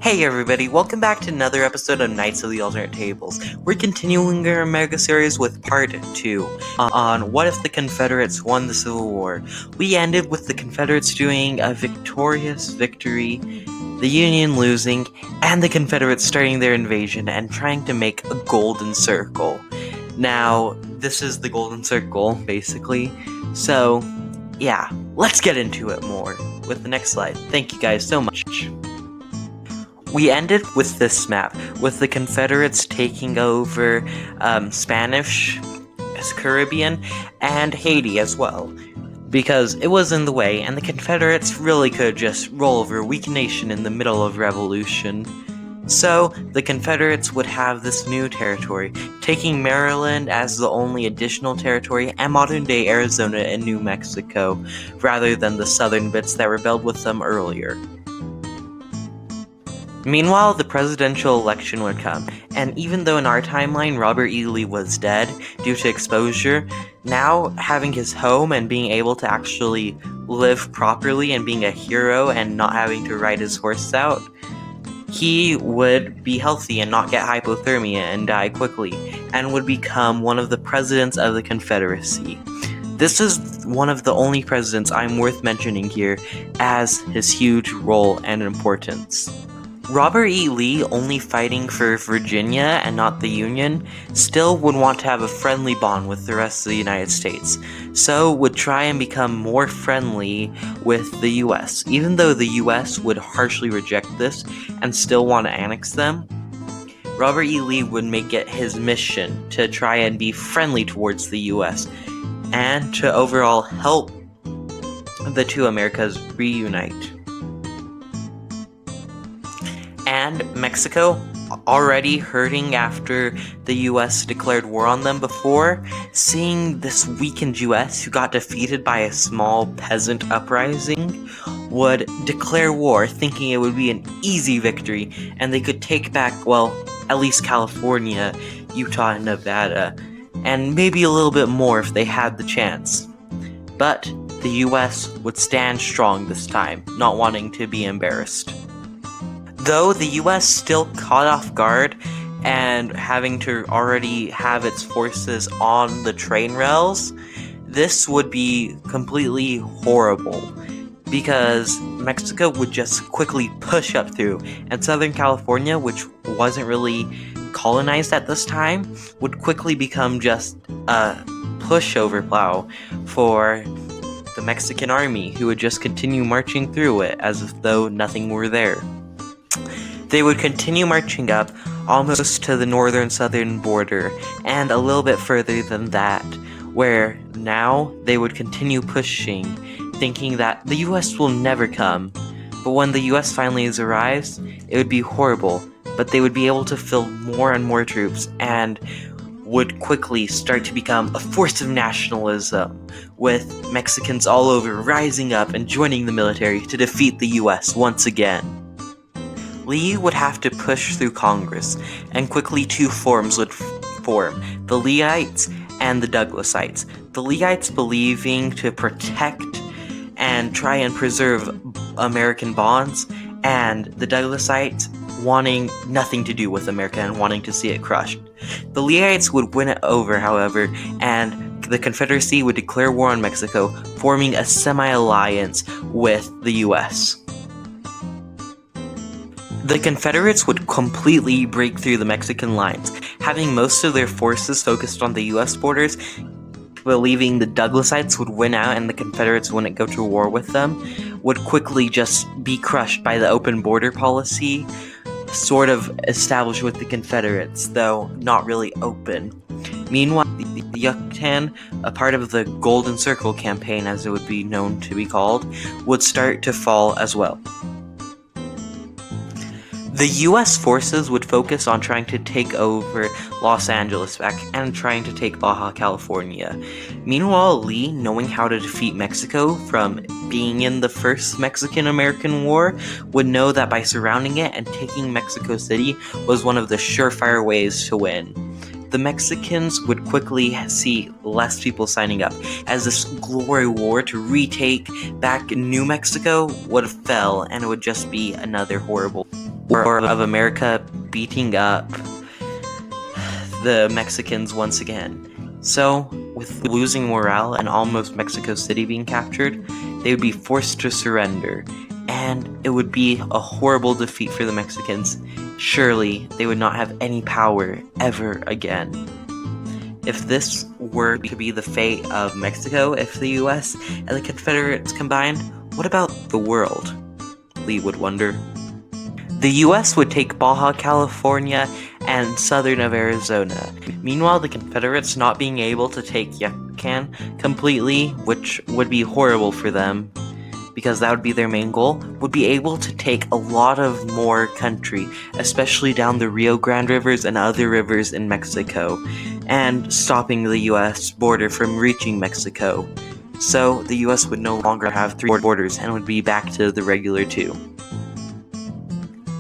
Hey everybody, welcome back to another episode of Knights of the Alternate Tables. We're continuing our mega series with part 2 on what if the Confederates won the Civil War. We ended with the Confederates doing a victorious victory, the Union losing, and the Confederates starting their invasion and trying to make a golden circle. Now, this is the golden circle, basically, so yeah, let's get into it more with the next slide. Thank you guys so much. We ended with this map, with the Confederates taking over Spanish, Caribbean, and Haiti as well, because it was in the way, and the Confederates really could just roll over a weak nation in the middle of revolution. So, the Confederates would have this new territory, taking Maryland as the only additional territory, and modern-day Arizona and New Mexico, rather than the southern bits that rebelled with them earlier. Meanwhile, the presidential election would come, and even though in our timeline Robert E. Lee was dead due to exposure, now having his home and being able to actually live properly and being a hero and not having to ride his horse out, he would be healthy and not get hypothermia and die quickly, and would become one of the presidents of the Confederacy. This is one of the only presidents I'm worth mentioning here as his huge role and importance. Robert E. Lee, only fighting for Virginia and not the Union, still would want to have a friendly bond with the rest of the United States, so would try and become more friendly with the US. Even though the US would harshly reject this and still want to annex them, Robert E. Lee would make it his mission to try and be friendly towards the US and to overall help the two Americas reunite. And Mexico, already hurting after the US declared war on them before, seeing this weakened US who got defeated by a small peasant uprising, would declare war thinking it would be an easy victory and they could take back, well, at least California, Utah, and Nevada, and maybe a little bit more if they had the chance. But the US would stand strong this time, not wanting to be embarrassed. Though the US still caught off guard and having to already have its forces on the train rails, this would be completely horrible because Mexico would just quickly push up through, and Southern California, which wasn't really colonized at this time, would quickly become just a pushover plow for the Mexican army, who would just continue marching through it as if though nothing were there. They would continue marching up almost to the northern-southern border, and a little bit further than that, where now they would continue pushing, thinking that the US will never come. But when the US finally arrives, it would be horrible, but they would be able to fill more and more troops, and would quickly start to become a force of nationalism, with Mexicans all over rising up and joining the military to defeat the US once again. Lee would have to push through Congress, and quickly two forms would form, the Leeites and the Douglasites. The Leeites believing to protect and try and preserve American bonds, and the Douglasites wanting nothing to do with America and wanting to see it crushed. The Leeites would win it over, however, and the Confederacy would declare war on Mexico, forming a semi-alliance with the US. The Confederates would completely break through the Mexican lines, having most of their forces focused on the US borders, believing the Douglasites would win out and the Confederates wouldn't go to war with them, would quickly just be crushed by the open border policy, sort of established with the Confederates, though not really open. Meanwhile, the Yucatan, a part of the Golden Circle campaign as it would be known to be called, would start to fall as well. The US forces would focus on trying to take over Los Angeles back and trying to take Baja California. Meanwhile, Lee, knowing how to defeat Mexico from being in the first Mexican-American War, would know that by surrounding it and taking Mexico City was one of the surefire ways to win. The Mexicans would quickly see less people signing up, as this glory war to retake back New Mexico would fail, and it would just be another horrible or of America beating up the Mexicans once again. So, with losing morale and almost Mexico City being captured, they would be forced to surrender, and it would be a horrible defeat for the Mexicans. Surely, they would not have any power ever again. If this were to be the fate of Mexico, if the US and the Confederates combined, what about the world? Lee would wonder. The US would take Baja California and southern of Arizona. Meanwhile, the Confederates not being able to take Yucatan completely, which would be horrible for them, because that would be their main goal, would be able to take a lot of more country, especially down the Rio Grande rivers and other rivers in Mexico, and stopping the US border from reaching Mexico. So the US would no longer have 3 borders and would be back to the regular 2.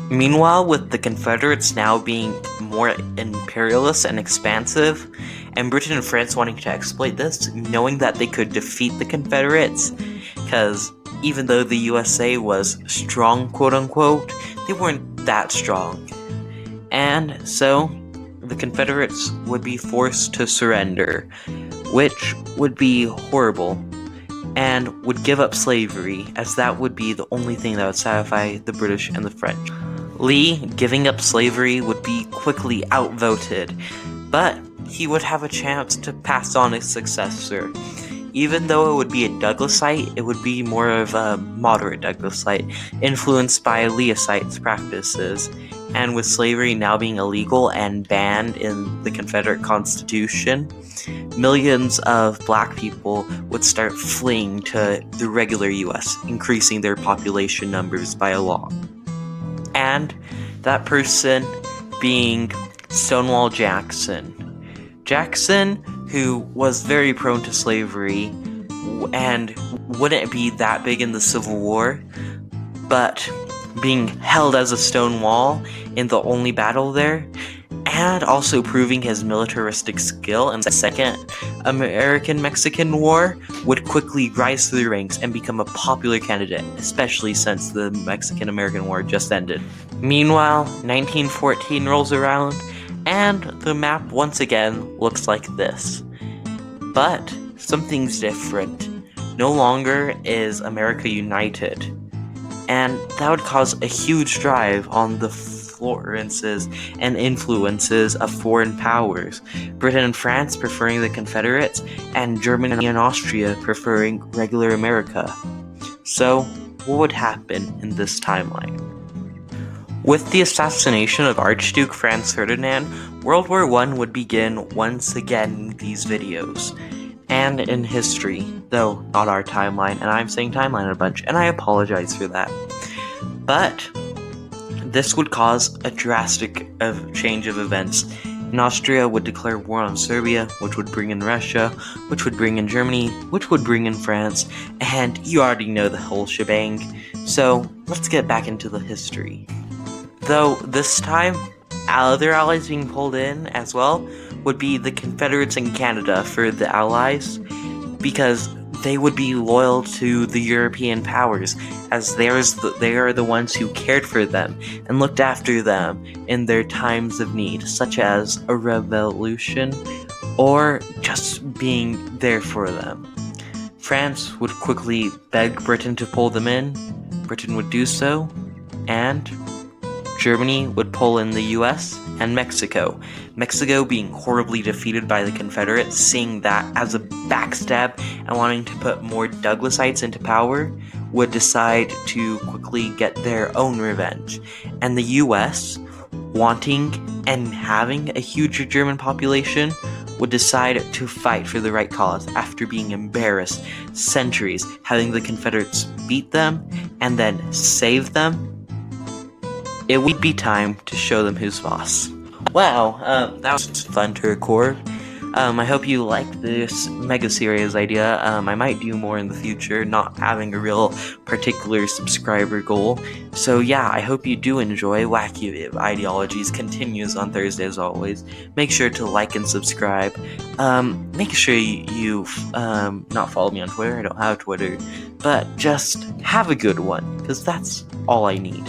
Meanwhile, with the Confederates now being more imperialist and expansive, and Britain and France wanting to exploit this, knowing that they could defeat the Confederates, because even though the USA was strong, quote-unquote, they weren't that strong. And so, the Confederates would be forced to surrender, which would be horrible, and would give up slavery, as that would be the only thing that would satisfy the British and the French. Lee, giving up slavery, would be quickly outvoted, but he would have a chance to pass on his successor. Even though it would be a Douglasite, it would be more of a moderate Douglasite, influenced by Leasite practices. And with slavery now being illegal and banned in the Confederate Constitution, millions of black people would start fleeing to the regular US, increasing their population numbers by a lot. And that person being Stonewall Jackson. Jackson, who was very prone to slavery and wouldn't be that big in the Civil War, but being held as a stone wall in the only battle there, and also proving his militaristic skill in the Second American-Mexican War, would quickly rise through the ranks and become a popular candidate, especially since the Mexican-American War just ended. Meanwhile, 1914 rolls around, and the map once again looks like this. But something's different. No longer is America united, and that would cause a huge drive on the influences and influences of foreign powers, Britain and France preferring the Confederates, and Germany and Austria preferring regular America. So, what would happen in this timeline? With the assassination of Archduke Franz Ferdinand, World War I would begin once again in these videos, and in history, though not our timeline, and I'm saying timeline a bunch, and I apologize for that. But this would cause a drastic change of events. And Austria would declare war on Serbia, which would bring in Russia, which would bring in Germany, which would bring in France, and you already know the whole shebang. So let's get back into the history. Though this time, other allies being pulled in as well would be the Confederates and Canada for the allies, because they would be loyal to the European powers, as they are the ones who cared for them and looked after them in their times of need, such as a revolution or just being there for them. France would quickly beg Britain to pull them in. Britain would do so, and Germany would pull in the US and Mexico. Mexico being horribly defeated by the Confederates, seeing that as a backstab and wanting to put more Douglasites into power, would decide to quickly get their own revenge. And the US, wanting and having a huge German population, would decide to fight for the right cause after being embarrassed centuries, having the Confederates beat them and then save them. It would be time to show them who's boss. Wow, that was fun to record. I hope you liked this mega series idea. I might do more in the future, not having a real particular subscriber goal. So yeah, I hope you do enjoy. Wacky Ideologies continues on Thursday as always. Make sure to like and subscribe. Make sure you not follow me on Twitter. I don't have Twitter. But just have a good one, because that's all I need.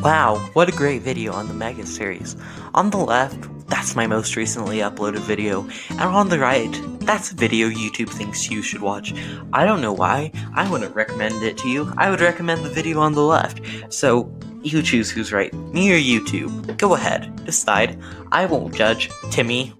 Wow, what a great video on the Mega series. On the left, that's my most recently uploaded video, and on the right, that's a video YouTube thinks you should watch. I don't know why, I wouldn't recommend it to you, I would recommend the video on the left. So, you choose who's right, me or YouTube. Go ahead, decide. I won't judge. Timmy.